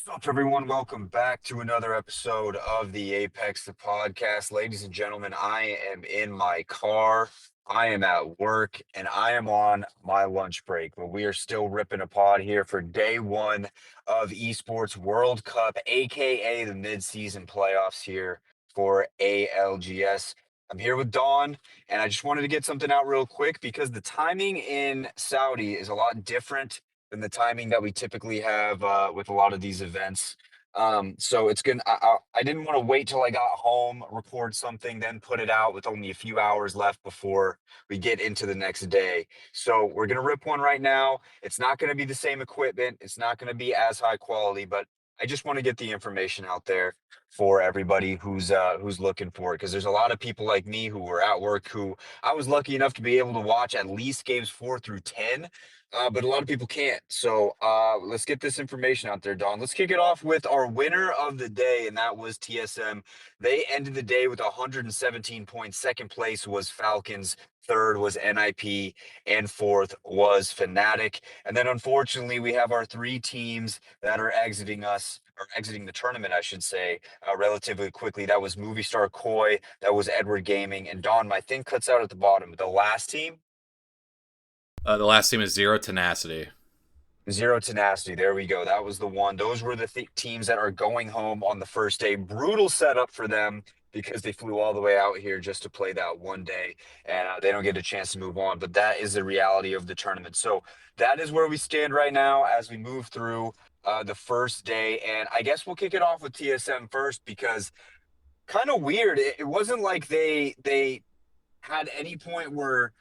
What's up, everyone? Welcome back to another episode of the Apex the Podcast. Ladies and gentlemen, I am in my car. I am at work and I am on my lunch break, but we are still ripping a pod here for day one of Esports World Cup, aka the mid-season playoffs here for ALGS. I'm here with Dawn, and I just wanted to get something out real quick because the timing in Saudi is a lot different than the timing that we typically have with a lot of these events. So it's good. I didn't want to wait till I got home, record something, then put it out with only a few hours left before we get into the next day. So we're gonna rip one right now. It's not gonna be the same equipment. It's not gonna be as high quality, but I just want to get the information out there for everybody who's looking for it, because there's a lot of people like me who were at work who I was lucky enough to be able to watch at least games 4 through 10, but a lot of people can't. So let's get this information out there, Don. Let's kick it off with our winner of the day, and that was TSM. They ended the day with 117 points. Second place was Falcons. Third was NIP, and fourth was Fnatic. And then unfortunately, we have our three teams that are exiting us, or exiting the tournament, I should say, relatively quickly. That was Movie Star Koi, that was Edward Gaming, and Don, my thing cuts out at the bottom. But the last team, The last team is Zero Tenacity. Zero Tenacity. There we go. That was the one. Those were the teams that are going home on the first day. Brutal setup for them because they flew all the way out here just to play that one day, and they don't get a chance to move on. But that is the reality of the tournament. So that is where we stand right now as we move through the first day. And I guess we'll kick it off with TSM first because kind of weird. It wasn't like they had any point where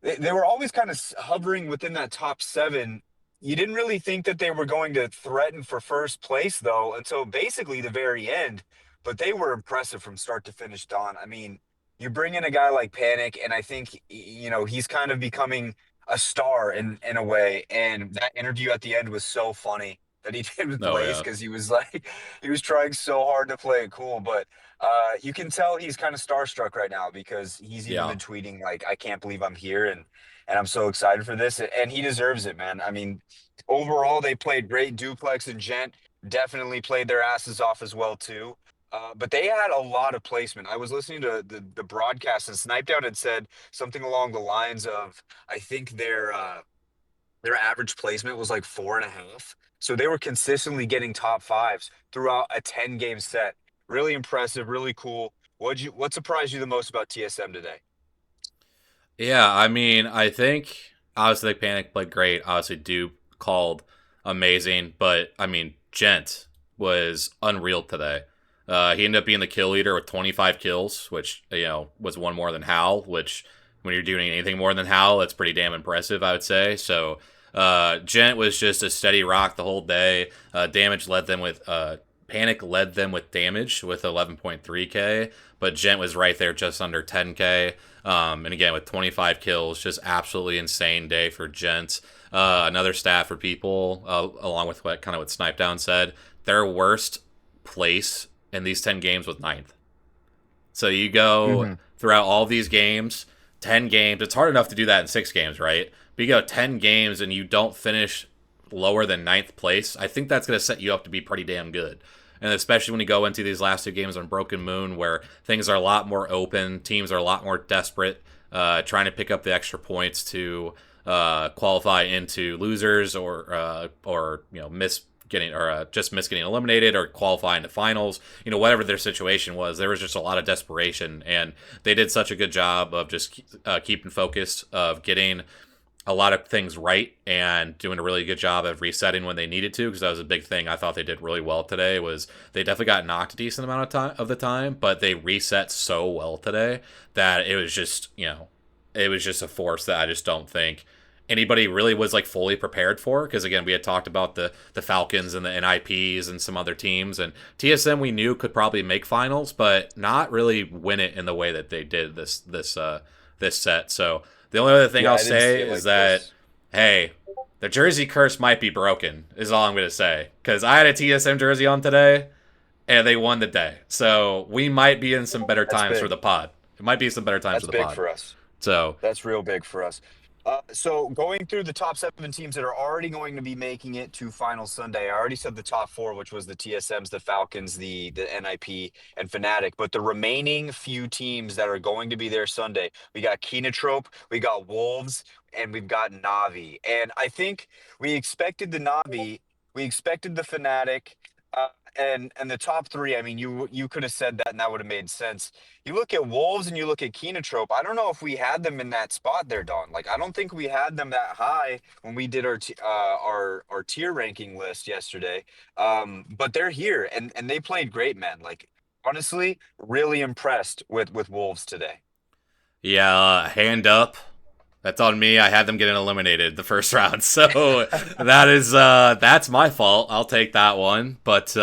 they were always kind of hovering within that top seven. You didn't really think that they were going to threaten for first place, though, until basically the very end. But they were impressive from start to finish, Don. I mean, you bring in a guy like Panic, and I think, he's kind of becoming a star in a way. And that interview at the end was so funny that he did with Oh Blaze, yeah, because he was like, he was trying so hard to play it cool. But you can tell he's kind of starstruck right now because he's even yeah, been tweeting like, "I can't believe I'm here," and I'm so excited for this. And he deserves it, man. I mean, overall, they played great. Duplex and Gent definitely played their asses off as well too. But they had a lot of placement. I was listening to the broadcast, and Snipedown had said something along the lines of, I think their average placement was like 4.5. So they were consistently getting top fives throughout a 10 game set. Really impressive, really cool. What surprised you the most about TSM today? yeah. I mean, I think obviously Panic played great. Obviously, Dupe called amazing, but I mean, Gent was unreal today. He ended up being the kill leader with 25 kills, which was one more than Hal. Which when you're doing anything more than Hal, that's pretty damn impressive, I would say. So Gent was just a steady rock the whole day. Damage led them with Panic led them with damage with 11.3k, but Gent was right there just under 10k. And again, with 25 kills, just absolutely insane day for Gent. Another stat for people, along with what Snipe Down said, their worst place in these 10 games was ninth. So you go Hmm. throughout all these games, 10 games. It's hard enough to do that in 6 games, right? But you go 10 games and you don't finish lower than ninth place. I think that's going to set you up to be pretty damn good. And especially when you go into these last 2 games on Broken Moon, where things are a lot more open, teams are a lot more desperate, trying to pick up the extra points to qualify into losers or miss getting or just miss getting eliminated or qualifying to finals, whatever their situation was. There was just a lot of desperation, and they did such a good job of just keeping focused, of getting a lot of things right and doing a really good job of resetting when they needed to, because that was a big thing I thought they did really well today. Was they definitely got knocked a decent amount of the time, but they reset so well today that it was just a force that I just don't think anybody really was like fully prepared for, because again, we had talked about the Falcons and the NIPs and some other teams, and TSM we knew could probably make finals but not really win it in the way that they did this set. So the only other thing Yeah, I'll I didn't see say it is like that, this. hey, the jersey curse might be broken, is all I'm going to say, because I had a TSM jersey on today and they won the day, so we might be in some better That's times for big. the pod. It might be some better times for That's the big pod. for us. So That's real big for us. So going through the top 7 teams that are already going to be making it to Final Sunday, I already said the top four, which was the TSMs, the Falcons, the NIP, and Fnatic. But the remaining few teams that are going to be there Sunday, we got Kenotrope, we got Wolves, and we've got Navi. And I think we expected the Navi, we expected the Fnatic, uh, and the top three. I mean, you could have said that, and that would have made sense. You look at Wolves and you look at Kenotrope. I don't know if we had them in that spot there, Don. Like, I don't think we had them that high when we did our tier ranking list yesterday. But they're here and they played great, man. Like, honestly, really impressed with Wolves today. Yeah, hand up. That's on me. I had them getting eliminated the first round, so that's my fault. I'll take that one. But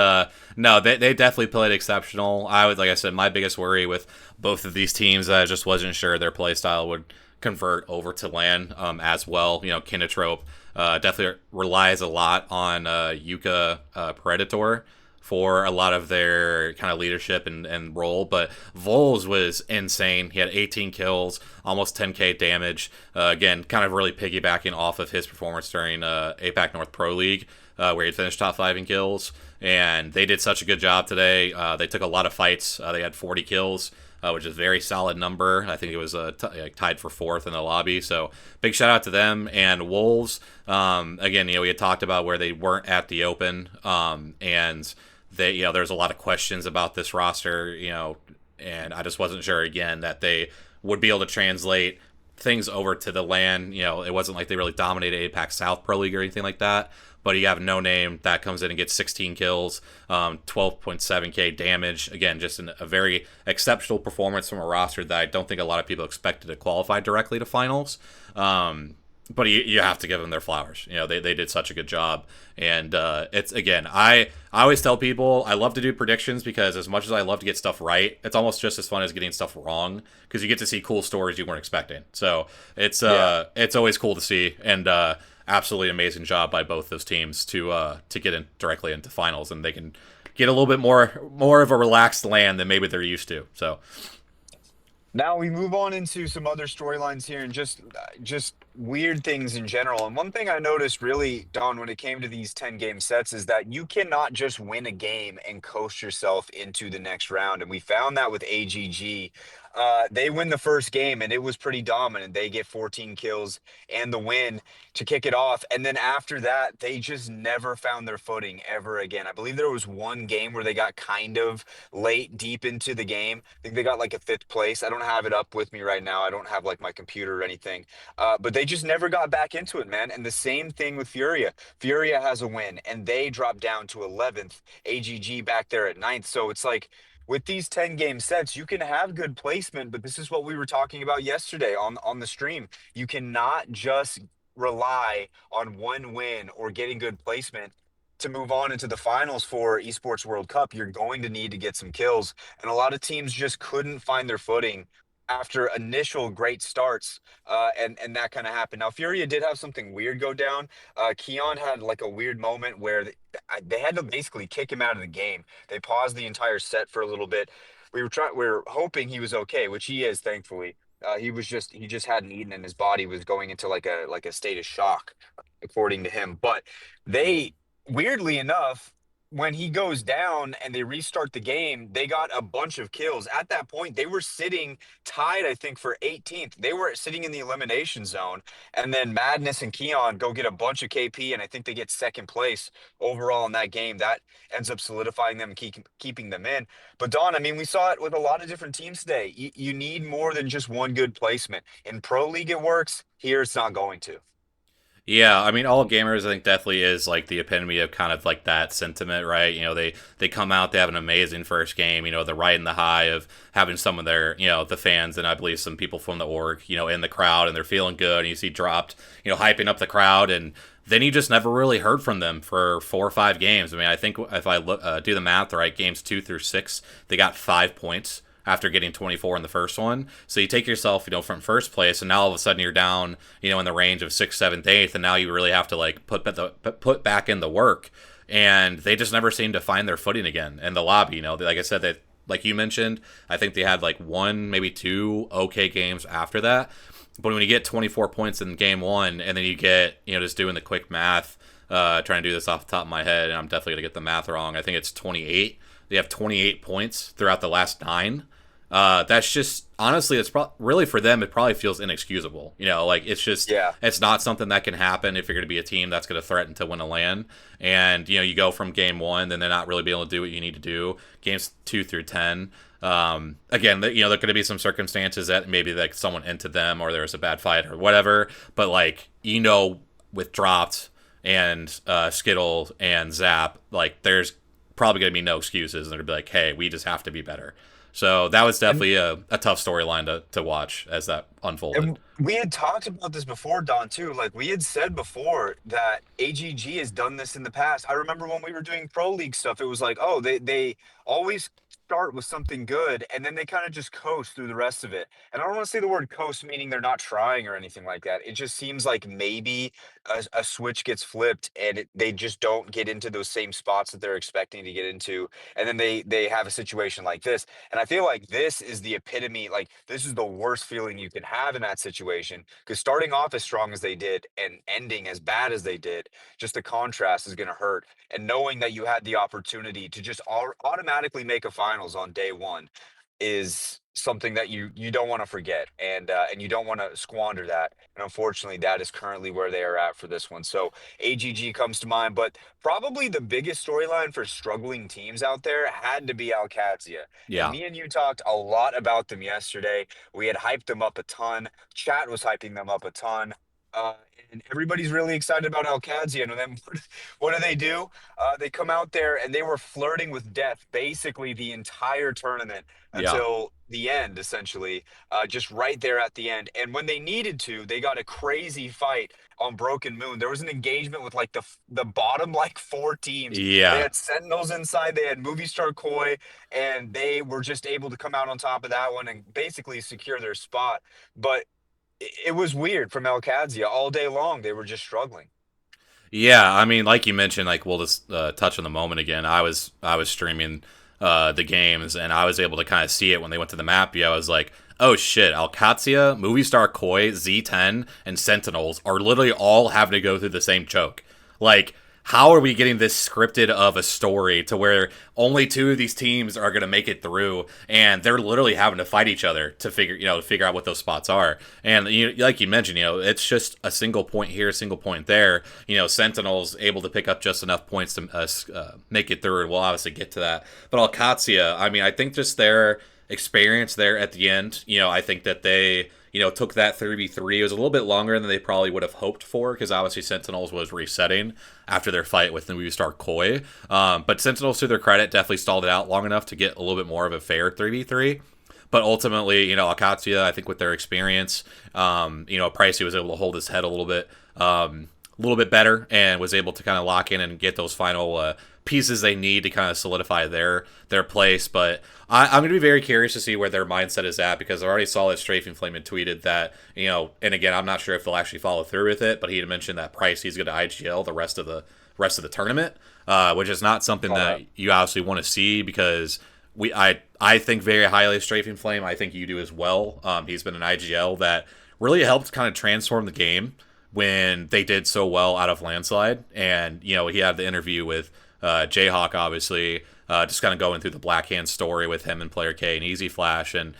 no, they definitely played exceptional. Like I said, my biggest worry with both of these teams, I just wasn't sure their play style would convert over to LAN as well. Kinotrope definitely relies a lot on Yuka Predator for a lot of their kind of leadership and role. But Vols was insane. He had 18 kills, almost 10k damage. Again, kind of really piggybacking off of his performance during APAC North Pro League, where he finished top 5 in kills. And they did such a good job today. They took a lot of fights. They had 40 kills. Which is a very solid number. I think it was tied for 4th in the lobby. So big shout out to them. And Wolves, again, we had talked about where they weren't at the open, and there's a lot of questions about this roster, and I just wasn't sure again that they would be able to translate things over to the LAN. It wasn't like they really dominated APAC South Pro League or anything like that. But you have No Name that comes in and gets 16 kills, 12.7k damage. Again, just a very exceptional performance from a roster that I don't think a lot of people expected to qualify directly to finals. But you have to give them their flowers. They did such a good job. And it's, again, I always tell people I love to do predictions because as much as I love to get stuff right, it's almost just as fun as getting stuff wrong because you get to see cool stories you weren't expecting. So Yeah. it's always cool to see. And absolutely amazing job by both those teams to get in directly into finals, and they can get a little bit more of a relaxed LAN than maybe they're used to. So Now we move on into some other storylines here and just weird things in general. And one thing I noticed really, Don, when it came to these 10 game sets is that you cannot just win a game and coast yourself into the next round. And we found that with AGG. They win the first game and it was pretty dominant. They get 14 kills and the win to kick it off. And then after that, they just never found their footing ever again. I believe there was one game where they got kind of late deep into the game. I think they got like a 5th place. I don't have it up with me right now. I don't have like my computer or anything. But they just never got back into it, man. And the same thing with Furia. Furia has a win and they drop down to 11th. AGG back there at 9th. So it's like with these 10 game sets, you can have good placement, but this is what we were talking about yesterday on the stream. You cannot just rely on one win or getting good placement to move on into the finals for Esports World Cup. You're going to need to get some kills. And a lot of teams just couldn't find their footing after initial great starts, and that kind of happened. Now, Furia did have something weird go down. Keon had like a weird moment where they had to basically kick him out of the game. They paused the entire set for a little bit. We were hoping he was okay, which he is, thankfully. He just hadn't eaten and his body was going into like a state of shock, according to him. But they, weirdly enough, when he goes down and they restart the game, they got a bunch of kills. At that point, they were sitting tied, I think, for 18th. They were sitting in the elimination zone. And then Madness and Keon go get a bunch of KP, and I think they get 2nd place overall in that game. That ends up solidifying them and keeping them in. But Don, I mean, we saw it with a lot of different teams today. You need more than just one good placement. In Pro League, it works. Here, it's not going to. yeah, I mean, all gamers I think definitely is like the epitome of kind of like that sentiment, right? They come out, they have an amazing first game. They're riding the high of having some of their, the fans and I believe some people from the org, in the crowd, and they're feeling good. And you see Dropped, hyping up the crowd, and then you just never really heard from them for 4 or 5 games. I mean, I think if I look do the math right, games 2 through 6, they got 5 points after getting 24 in the first one. So you take yourself, from first place, and now all of a sudden you're down, in the range of 6th, 7th, 8th, and now you really have to like put back in the work. And they just never seem to find their footing again in the lobby. Like I said, that like you mentioned, I think they had like one, maybe two okay games after that. But when you get 24 points in game one, and then you get, just doing the quick math, trying to do this off the top of my head, and I'm definitely going to get the math wrong. I think it's 28. They have 28 points throughout the last 9. That's just, honestly, really for them, it probably feels inexcusable. Like Yeah. it's not something that can happen if you're going to be a team that's going to threaten to win a LAN. And, you go from game one, then they're not really being able to do what you need to do. Games 2 through 10. Again, there could be some circumstances that maybe like someone into them or there was a bad fight or whatever. But like, with Dropped and Skittle and Zap, like there's probably going to be no excuses. And they're going to be like, hey, we just have to be better. So that was And definitely a tough storyline to watch as that unfolded. And we had talked about this before, Don, too. Like we had said before that AGG has done this in the past. I remember when we were doing pro league stuff, it was like, oh, they always start with something good and then they kind of just coast through the rest of it. And I don't want to say the word coast meaning they're not trying or anything like that. It just seems like maybe a switch gets flipped and they just don't get into those same spots that they're expecting to get into. And then they have a situation like this. And I feel like this is the epitome, like this is the worst feeling you can have in that situation. Because starting off as strong as they did and ending as bad as they did, just the contrast is going to hurt. And knowing that you had the opportunity to just automatically make a finals on day one is something that you don't want to forget and you don't want to squander that. And unfortunately that is currently where they are at for this one. So AGG comes to mind, but probably the biggest storyline for struggling teams out there had to be Alcadzia. And Yeah. me and you talked a lot about them yesterday. We had hyped them up a ton. Chat was hyping them up a ton. Uh, and everybody's really excited about Alcadzia. And then what do they do? They come out there and they were flirting with death basically the entire tournament Yeah. until the end, essentially, just right there at the end. And when they needed to, they got a crazy fight on Broken Moon. There was an engagement with like the bottom like 4 teams. They Yeah. had Sentinels inside, they had Movie Star Koi, and they were just able to come out on top of that one and basically secure their spot. But it was weird from Alcadzia all day long. They were just struggling. Yeah, I mean, like you mentioned, like we'll just touch on the moment again. I was streaming the games, and I was able to kind of see it when they went to the map. Yeah, I was like, oh shit, Alcatia, Movie Star Koi, Z10, and Sentinels are literally all having to go through the same choke. Like, how are we getting this scripted of a story to where only 2 of these teams are going to make it through, and they're literally having to fight each other to figure out what those spots are. And like you mentioned, it's just a single point here, a single point there. Sentinels able to pick up just enough points to make it through, and we'll obviously get to that. But Alcatia, I mean, I think just their experience there at the end, I think that they took that 3v3. It was a little bit longer than they probably would have hoped for because obviously Sentinels was resetting after their fight with the movie star Koi. But Sentinels, to their credit, definitely stalled it out long enough to get a little bit more of a fair 3v3. But ultimately, Akatsuya, I think with their experience, Pricey was able to hold his head a little bit better and was able to kind of lock in and get those final pieces they need to kind of solidify their place. But I'm going to be very curious to see where their mindset is at because I already saw that Strafing Flame had tweeted that, and again, I'm not sure if they'll actually follow through with it, but he had mentioned that Pricey's going to IGL the rest of the tournament, which is not something that you obviously want to see because I think very highly of Strafing Flame. I think you do as well. He's been an IGL that really helped kind of transform the game when they did so well out of Landslide. And, he had the interview with Jayhawk, obviously, just kind of going through the Black Hand story with him and Player K and Easy Flash. And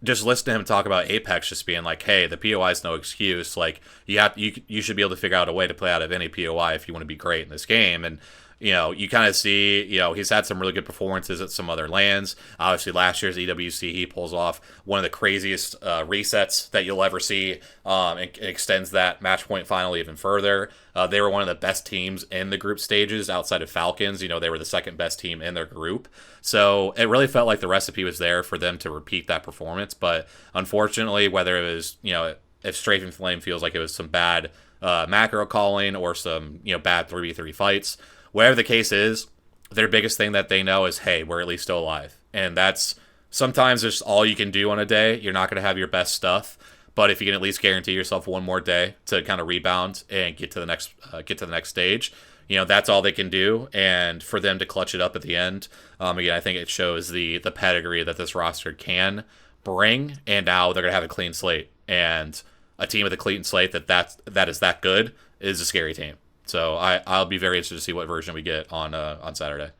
just listen to him talk about Apex just being like, hey, the POI is no excuse. Like, you should be able to figure out a way to play out of any POI if you want to be great in this game. And, you kind of see, he's had some really good performances at some other lands. Obviously, last year's EWC, he pulls off one of the craziest resets that you'll ever see and extends that match point final even further. They were one of the best teams in the group stages outside of Falcons. They were the second best team in their group. So it really felt like the recipe was there for them to repeat that performance. But unfortunately, whether it was, if Strafing Flame feels like it was some bad macro calling or some, bad 3v3 fights, whatever the case is, their biggest thing that they know is, hey, we're at least still alive. And that's sometimes just all you can do on a day. You're not going to have your best stuff, but if you can at least guarantee yourself one more day to kind of rebound and get to the next stage, that's all they can do. And for them to clutch it up at the end, again, I think it shows the pedigree that this roster can bring. And now they're going to have a clean slate. And a team with a clean slate that is that good is a scary team. So I'll be very interested to see what version we get on Saturday.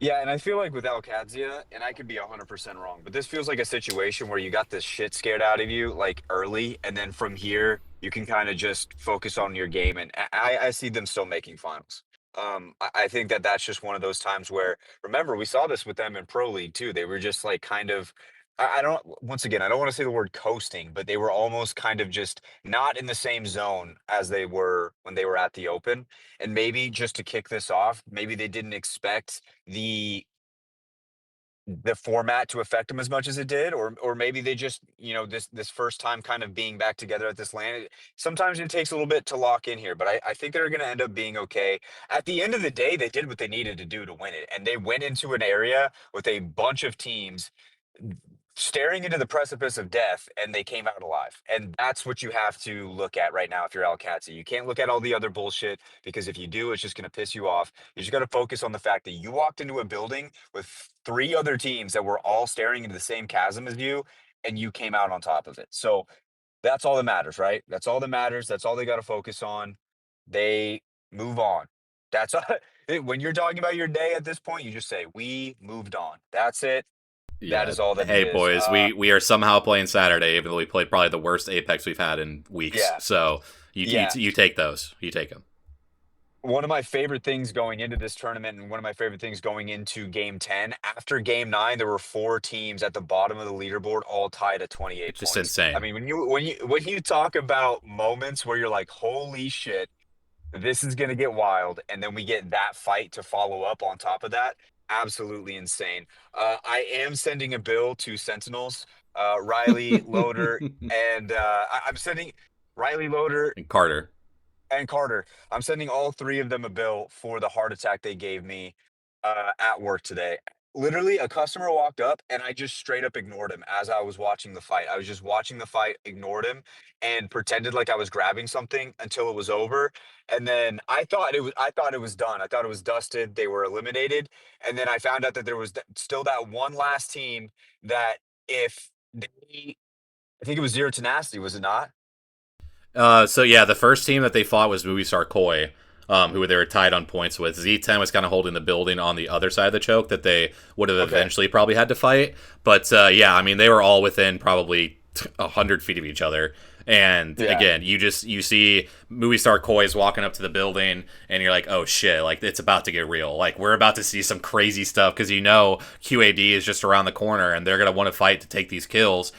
Yeah, and I feel like with Alcadzia, and I could be 100% wrong, but this feels like a situation where you got this shit scared out of you like early, and then from here you can kind of just focus on your game. And I see them still making finals. I think that that's just one of those times where, remember, we saw this with them in Pro League too. They were just like kind of, I don't, once again, I don't want to say the word coasting, but they were almost kind of just not in the same zone as they were when they were at the Open. And maybe just to kick this off, maybe they didn't expect the format to affect them as much as it did, or maybe they just, this first time kind of being back together at this land, sometimes it takes a little bit to lock in here, but I think they're going to end up being okay. At the end of the day, they did what they needed to do to win it, and they went into an area with a bunch of teams staring into the precipice of death, and they came out alive. And that's what you have to look at right now if you're Alcatsi. You can't look at all the other bullshit, because if you do, it's just going to piss you off. You just got to focus on the fact that you walked into a building with three other teams that were all staring into the same chasm as you, and you came out on top of it. So that's all that matters, right? That's all that matters. That's all they got to focus on. They move on. That's all. When you're talking about your day at this point, you just say, "We moved on." That's it. That Yeah. is all that it Hey is. boys, we are somehow playing Saturday, even though we played probably the worst Apex we've had in weeks. Yeah, So yeah. you take those. You take them. One of my favorite things going into this tournament, and one of my favorite things going into game 10, after game 9, there were four teams at the bottom of the leaderboard all tied at 28 It's just points. I insane. mean, when you talk about moments where you're like, "Holy shit, this is going to get wild," and then we get that fight to follow up on top of that, absolutely insane. I am sending a bill to Sentinels, Riley, Loader, and I'm sending Riley, Loader, And Carter. and Carter. I'm sending all three of them a bill for the heart attack they gave me at work today. Literally, a customer walked up and I just straight up ignored him as I was watching the fight. I was just watching the fight, ignored him, and pretended like I was grabbing something until it was over. And then I thought it was done. I thought it was dusted. They were eliminated. And then I found out that there was still that one last team that if they, I think it was Zero Tenacity, was it not? So yeah, the first team that they fought was Movie Star Koi, who they were tied on points with. Z10 was kind of holding the building on the other side of the choke that they would have Okay. eventually probably had to fight. But yeah, I mean they were all within probably 100 feet of each other. And Yeah. again, you see movie star Koi's walking up to the building, and you're like, oh shit, like it's about to get real. Like we're about to see some crazy stuff because you know QAD is just around the corner, and they're gonna want to fight to take these kills.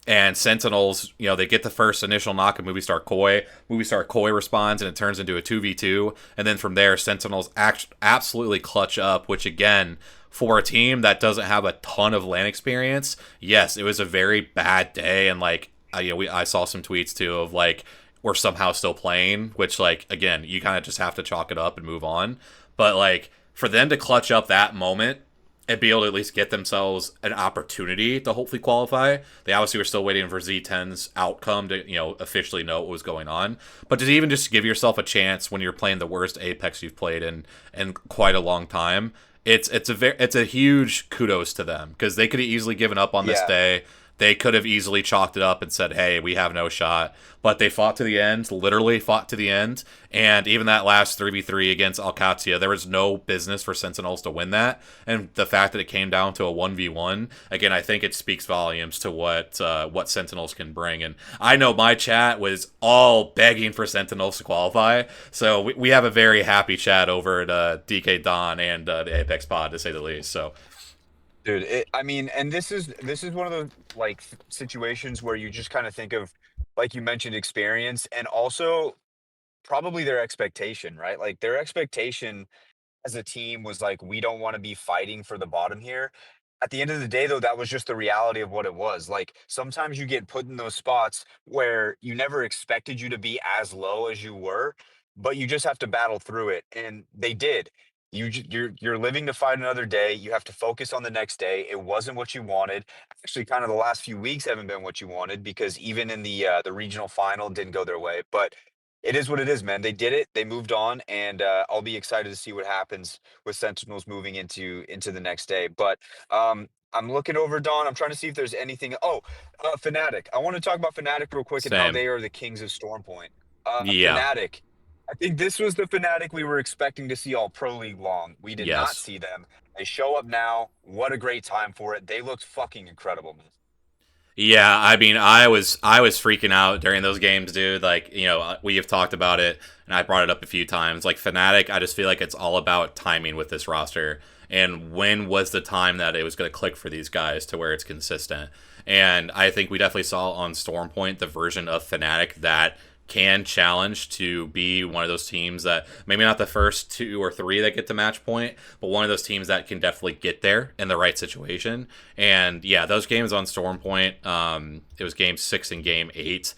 And Sentinels, they get the first initial knock of Movie Star Koi. Movie Star Koi responds, and it turns into a 2v2. And then from there, Sentinels absolutely clutch up, which again, for a team that doesn't have a ton of LAN experience, yes, it was a very bad day. And like, I saw some tweets too of like, we're somehow still playing, which like, again, you kind of just have to chalk it up and move on. But like, for them to clutch up that moment and be able to at least get themselves an opportunity to hopefully qualify. They obviously were still waiting for Z10's outcome to, officially know what was going on. But to even just give yourself a chance when you're playing the worst Apex you've played in quite a long time, it's a huge kudos to them because they could have easily given up on this Yeah. day. They could have easily chalked it up and said, hey, we have no shot. But they fought to the end, literally fought to the end. And even that last 3v3 against Alcatia, there was no business for Sentinels to win that. And the fact that it came down to a 1v1, again, I think it speaks volumes to what Sentinels can bring. And I know my chat was all begging for Sentinels to qualify. So we have a very happy chat over at DK Don and the Apex Pod, to say the least. So Dude, I mean, and this is one of those like situations where you just kind of think of, like you mentioned, experience, and also probably their expectation, right? Like their expectation as a team was like, we don't want to be fighting for the bottom here. At the end of the day, though, that was just the reality of what it was. Like sometimes you get put in those spots where you never expected you to be as low as you were, but you just have to battle through it, and they did. You're living to fight another day. You have to focus on the next day. It wasn't what you wanted. Actually, kind of the last few weeks haven't been what you wanted, because even in the regional final it didn't go their way. But it is what it is, man. They did it. They moved on, and I'll be excited to see what happens with Sentinels moving into the next day. But I'm looking over Dawn. I'm trying to see if there's anything. Oh, Fnatic. I want to talk about Fnatic real quick and how Same. they are the kings of Stormpoint. Yeah. Fnatic. I think this was the Fnatic we were expecting to see all Pro League long. We did not Yes. see them. They show up now. What a great time for it. They looked fucking incredible, man. Yeah, I mean, I was freaking out during those games, dude. Like, we have talked about it, and I brought it up a few times. Like Fnatic, I just feel like it's all about timing with this roster, and when was the time that it was going to click for these guys to where it's consistent. And I think we definitely saw on Stormpoint the version of Fnatic that can challenge to be one of those teams that maybe not the first two or three that get to match point, but one of those teams that can definitely get there in the right situation. And yeah, those games on Stormpoint, it was game 6 and game 8.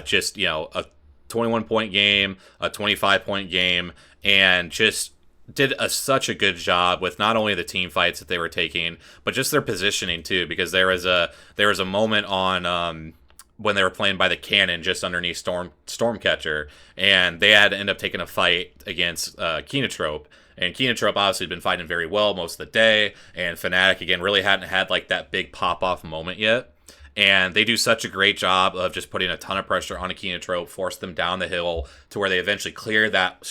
Just a 21-point game, a 25-point game, and just did such a good job with not only the team fights that they were taking, but just their positioning too. Because there was a moment on when they were playing by the cannon just underneath Stormcatcher, and they had to end up taking a fight against Kenotrope. And Kenotrope obviously had been fighting very well most of the day, and Fnatic again really hadn't had like that big pop off moment yet. And they do such a great job of just putting a ton of pressure on a Kenotrope, force them down the hill to where they eventually clear that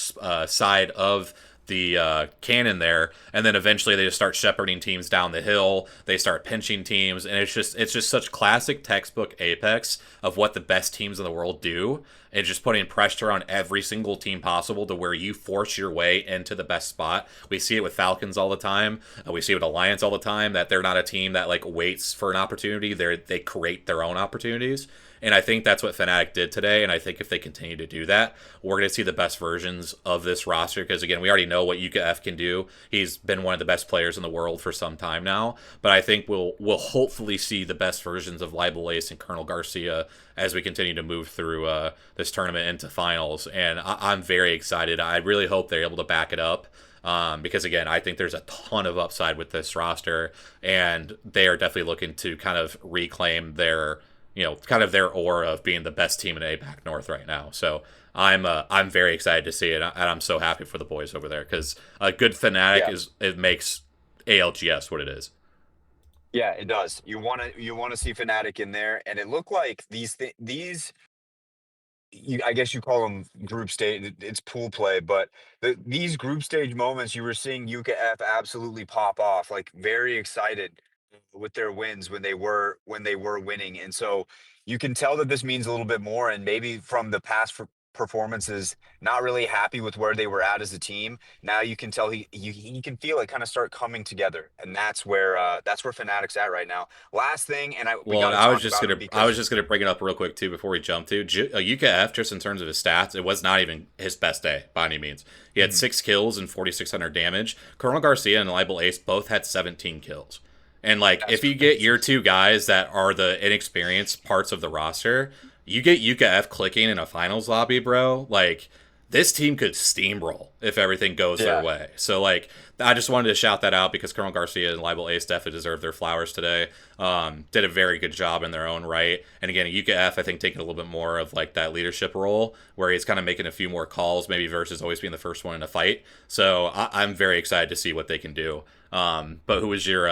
side of the cannon there, and then eventually they just start shepherding teams down the hill. They start pinching teams, and it's just such classic textbook Apex of what the best teams in the world do. It's just putting pressure on every single team possible to where you force your way into the best spot. We see it with Falcons all the time. We see it with Alliance all the time. That they're not a team that like waits for an opportunity. They create their own opportunities. And I think that's what Fnatic did today. And I think if they continue to do that, we're going to see the best versions of this roster. Because again, we already know what UKF can do. He's been one of the best players in the world for some time now. But I think we'll hopefully see the best versions of Libel Ace and Colonel Garcia as we continue to move through this tournament into finals. And I'm very excited. I really hope they're able to back it up. Because again, I think there's a ton of upside with this roster, and they are definitely looking to kind of reclaim their kind of their aura of being the best team in APAC North right now. So I'm very excited to see it, and I'm so happy for the boys over there because a good Fnatic Yeah. it makes ALGS what it is. Yeah, it does. You want to see Fnatic in there, and it looked like these I guess you call them group stage. It's pool play, but these group stage moments, you were seeing UKF absolutely pop off, like very excited with their wins when they were winning, and so you can tell that this means a little bit more. And maybe from the past performances, not really happy with where they were at as a team. Now you can tell he can feel it kind of start coming together, and that's where Fnatic's at right now. Last thing, and we Well, got and to I was talk just about him gonna I was because. just gonna bring it up real quick too before we jump to UKF. Just in terms of his stats, it was not even his best day by any means. He had Mhm. 6 kills and 4,600 damage. Colonel Garcia and Libel Ace both had 17 kills. And like, That's if you get your crazy. two guys that are the inexperienced parts of the roster, you get UKF clicking in a finals lobby, bro. Like, this team could steamroll if everything goes their Yeah. way. So like, I just wanted to shout that out because Colonel Garcia and Libel Ace definitely deserve their flowers today. Did a very good job in their own right. And again, UKF I think taking a little bit more of like that leadership role where he's kind of making a few more calls, maybe versus always being the first one in a fight. So I'm very excited to see what they can do. But who was your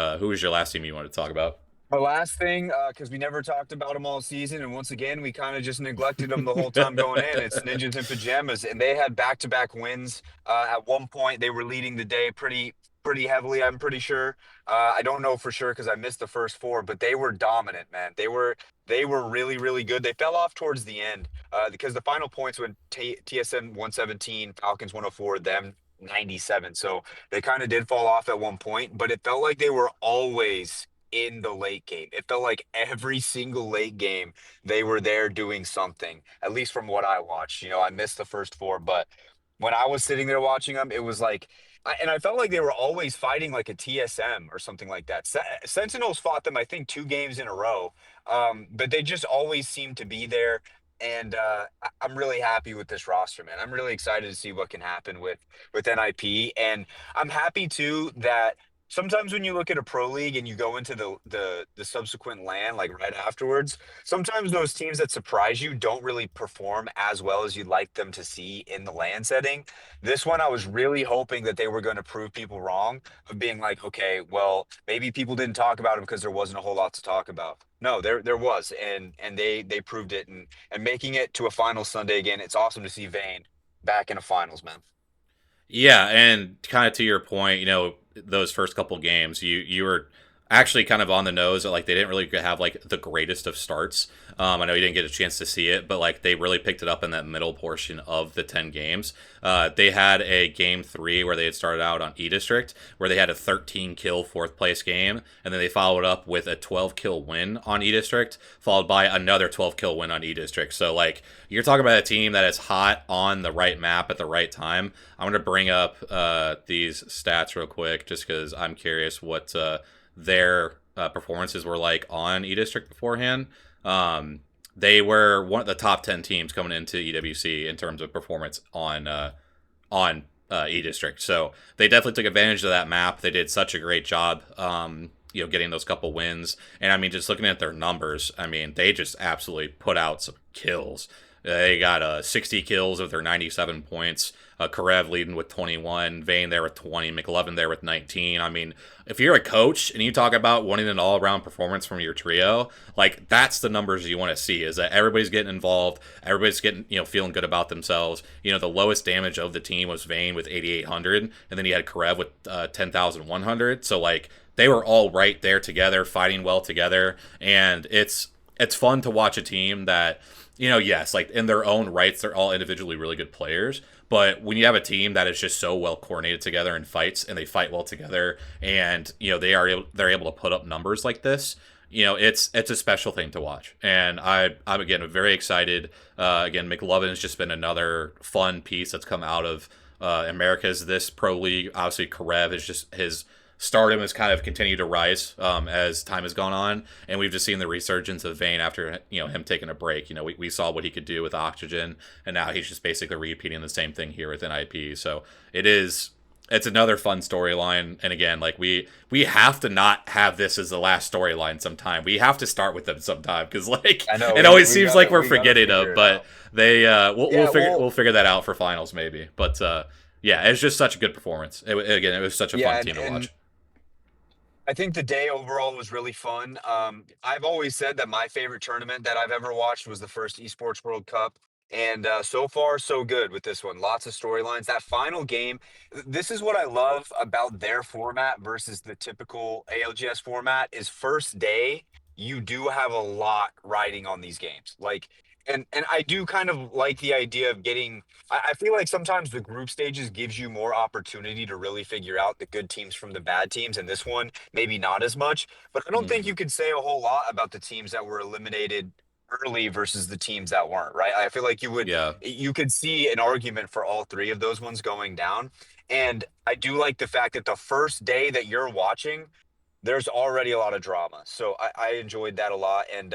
last team you wanted to talk about? The last thing, because we never talked about them all season, and once again, we kind of just neglected them the whole time going in. It's Ninjas in Pajamas, and they had back-to-back wins. At one point, they were leading the day pretty heavily. I'm pretty sure. I don't know for sure because I missed the first four, but they were dominant, man. They were really really good. They fell off towards the end because the final points went TSM 117, Falcons 104, them 97. So they kind of did fall off at one point, but it felt like they were always in the late game. It felt like every single late game they were there doing something, at least from what I watched. I missed the first four, but when I was sitting there watching them, it was like, and I felt like they were always fighting like a TSM or something like that. Sentinels fought them, I think, 2 games in a row, but they just always seemed to be there. And I'm really happy with this roster, man. I'm really excited to see what can happen with NIP, and I'm happy too that sometimes when you look at a pro league and you go into the subsequent LAN like right afterwards, sometimes those teams that surprise you don't really perform as well as you'd like them to see in the LAN setting. This one, I was really hoping that they were going to prove people wrong of being like, okay, well, maybe people didn't talk about it because there wasn't a whole lot to talk about. No, there was, and they proved it, and making it to a final Sunday again. It's awesome to see Vayne back in a finals, man. Yeah, and kind of to your point, those first couple games, you were actually kind of on the nose that like they didn't really have like the greatest of starts. I know you didn't get a chance to see it, but like they really picked it up in that middle portion of the 10 games. They had a game 3 where they had started out on E District, where they had a 13 kill fourth place game, and then they followed up with a 12 kill win on E District, followed by another 12 kill win on E District. So like you're talking about a team that is hot on the right map at the right time. I'm gonna bring up these stats real quick just because I'm curious what their performances were like on E District beforehand. They were one of the top 10 teams coming into EWC in terms of performance on E District. So they definitely took advantage of that map. They did such a great job. Getting those couple wins. And I mean, just looking at their numbers, I mean, they just absolutely put out some kills. They got 60 kills with their 97 points. Karev leading with 21, Vayne there with 20, McLovin there with 19. I mean, if you're a coach and you talk about wanting an all-around performance from your trio, like that's the numbers you want to see. Is that everybody's getting involved, everybody's getting feeling good about themselves. The lowest damage of the team was Vayne with 8,800, and then you had Karev with 10,100. So like they were all right there together, fighting well together, and it's fun to watch a team that yes, like in their own rights, they're all individually really good players. But when you have a team that is just so well coordinated together and fights, and they fight well together, and they're able to put up numbers like this, it's a special thing to watch. And I'm again very excited. Again, McLovin has just been another fun piece that's come out of America's this pro league. Obviously, Karev is just his stardom has kind of continued to rise as time has gone on, and we've just seen the resurgence of Vayne after him taking a break. We saw what he could do with Oxygen, and now he's just basically repeating the same thing here within IP. So it's another fun storyline, and again, like we have to not have this as the last storyline. Sometime we have to start with them sometime because like I know it always we seems gotta like we're we gotta forgetting figure them, it out. but they Yeah, we'll well, figure that out for finals maybe. But yeah, it's just such a good performance. Again, it was such a fun yeah, team to and watch. I think the day overall was really fun. I've always said that my favorite tournament that I've ever watched was the first Esports World Cup. And so far, so good with this one. Lots of storylines. That final game, this is what I love about their format versus the typical ALGS format is first day, you do have a lot riding on these games. Like, and I do kind of like the idea of getting I feel like sometimes the group stages gives you more opportunity to really figure out the good teams from the bad teams. And this one, maybe not as much. But I don't think Mm-hmm. you could say a whole lot about the teams that were eliminated early versus the teams that weren't, right? I feel like Yeah. you could see an argument for all three of those ones going down. And I do like the fact that the first day that you're watching, there's already a lot of drama. So I enjoyed that a lot. And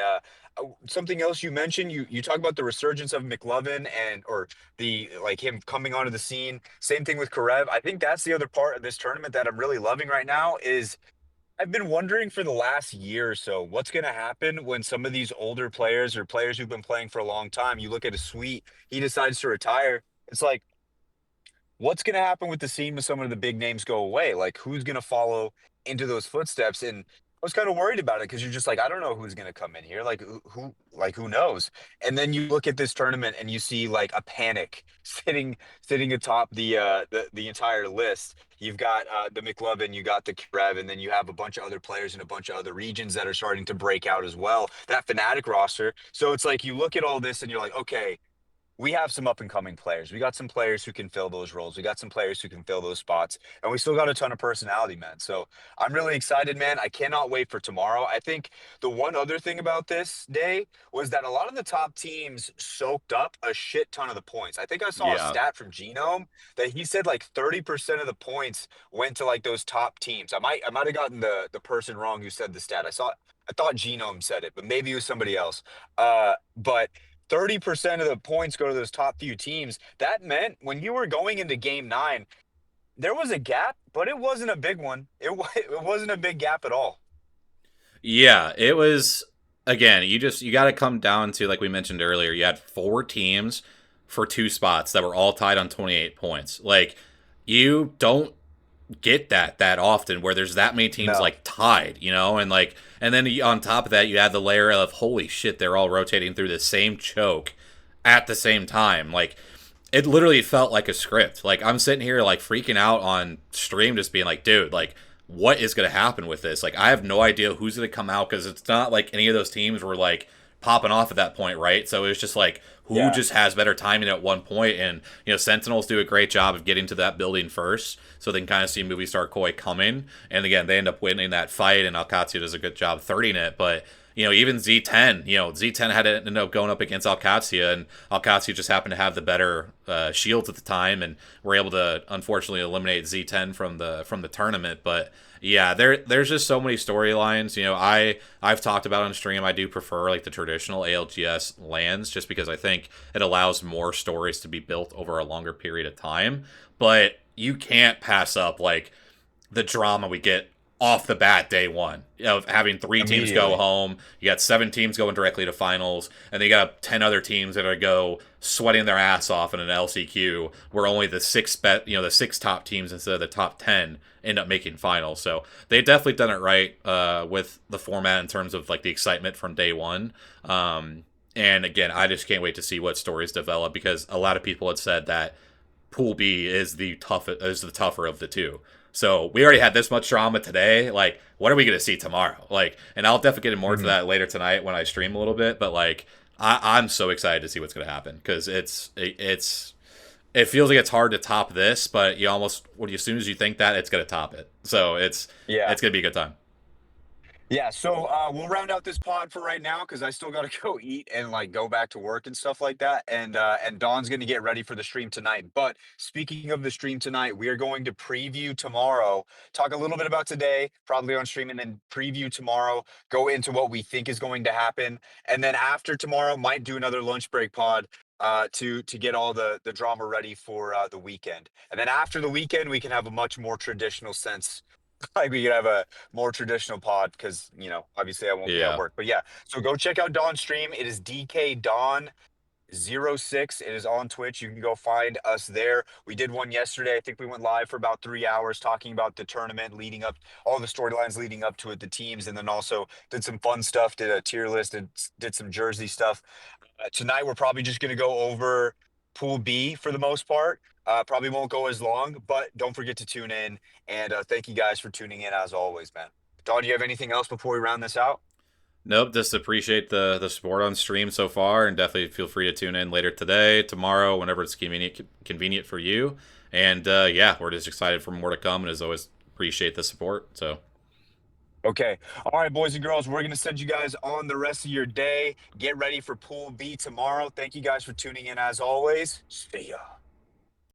something else you mentioned, you talk about the resurgence of McLovin and or the like him coming onto the scene. Same thing with Karev. I think that's the other part of this tournament that I'm really loving right now is I've been wondering for the last year or so what's going to happen when some of these older players or players who've been playing for a long time, you look at a Sweet, he decides to retire. It's like what's going to happen with the scene when some of the big names go away? Like, who's going to follow into those footsteps? And I was kind of worried about it because you're just like, I don't know who's going to come in here. Like, like, who knows? And then you look at this tournament and you see like a panic sitting atop the entire list. You've got the McLovin, you got the Krev, and then you have a bunch of other players in a bunch of other regions that are starting to break out as well. That Fnatic roster. So it's like you look at all this and you're like, okay, we have some up and coming players. We got some players who can fill those roles. We got some players who can fill those spots. And we still got a ton of personality, man. So I'm really excited, man. I cannot wait for tomorrow. I think the one other thing about this day was that a lot of the top teams soaked up a shit ton of the points. I think I saw a Yeah. stat from Genome that he said like 30% of the points went to like those top teams. I might have gotten the person wrong who said the stat. I thought Genome said it, but maybe it was somebody else. But 30% of the points go to those top few teams. That meant when you were going into game 9, there was a gap, but it wasn't a big one. It wasn't a big gap at all. Yeah, it was again, you got to come down to like we mentioned earlier, you had four teams for two spots that were all tied on 28 points. Like you don't get that often where there's that many teams No. like tied, you know, and then on top of that you add the layer of holy shit, they're all rotating through the same choke at the same time. Like it literally felt like a script. Like I'm sitting here like freaking out on stream, just being like, dude, like what is going to happen with this? Like I have no idea who's going to come out because it's not like any of those teams were like popping off at that point, right? So it was just like who Yeah. just has better timing at one point, and Sentinels do a great job of getting to that building first, so they can kind of see Movie Star Koi coming, and again they end up winning that fight, and Alcatsia does a good job thirding it, but. Even Z10, Z10 had to end up going up against Alcatsia, and Alcatsia just happened to have the better shields at the time, and were able to unfortunately eliminate Z10 from the tournament. But yeah, there's just so many storylines. I've talked about on stream. I do prefer like the traditional ALGS lands just because I think it allows more stories to be built over a longer period of time. But you can't pass up like the drama we get off the bat day one of having three teams go Immediately. home. You got seven teams going directly to finals, and then you got 10 other teams that are go sweating their ass off in an LCQ where only the six top teams instead of the top 10 end up making finals. So they definitely done it right with the format in terms of like the excitement from day one. And again, I just can't wait to see what stories develop because a lot of people had said that Pool B is the tougher of the two. So we already had this much drama today. Like, what are we gonna see tomorrow? Like, and I'll definitely get more to Mhm. that later tonight when I stream a little bit. But like, I'm so excited to see what's gonna happen because it feels like it's hard to top this, but as soon as you think that, it's gonna top it. So Yeah. it's gonna be a good time. Yeah, so we'll round out this pod for right now because I still got to go eat and like go back to work and stuff like that. And Dawn's going to get ready for the stream tonight. But speaking of the stream tonight, we are going to preview tomorrow, talk a little bit about today, probably on stream, and then preview tomorrow. Go into what we think is going to happen, and then after tomorrow, might do another lunch break pod. To get all the drama ready for the weekend, and then after the weekend, we can have a much more traditional sense like we could have a more traditional pod because obviously I won't be at Yeah. work. But yeah, so go check out Dawn's stream. It is DK Dawn 06. It is on Twitch. You can go find us there. We did one yesterday. I think we went live for about 3 hours talking about the tournament leading up, all the storylines leading up to it, the teams, and then also did some fun stuff, did a tier list, did some jersey stuff. Tonight, we're probably just going to go over Pool B for the most part. Probably won't go as long, but don't forget to tune in. And thank you guys for tuning in as always, man. Don, do you have anything else before we round this out? Nope, just appreciate the support on stream so far, and definitely feel free to tune in later today, tomorrow, whenever it's convenient for you. And yeah, we're just excited for more to come, and as always, appreciate the support. So. Okay. All right, boys and girls, we're going to send you guys on the rest of your day. Get ready for Pool B tomorrow. Thank you guys for tuning in as always. See ya.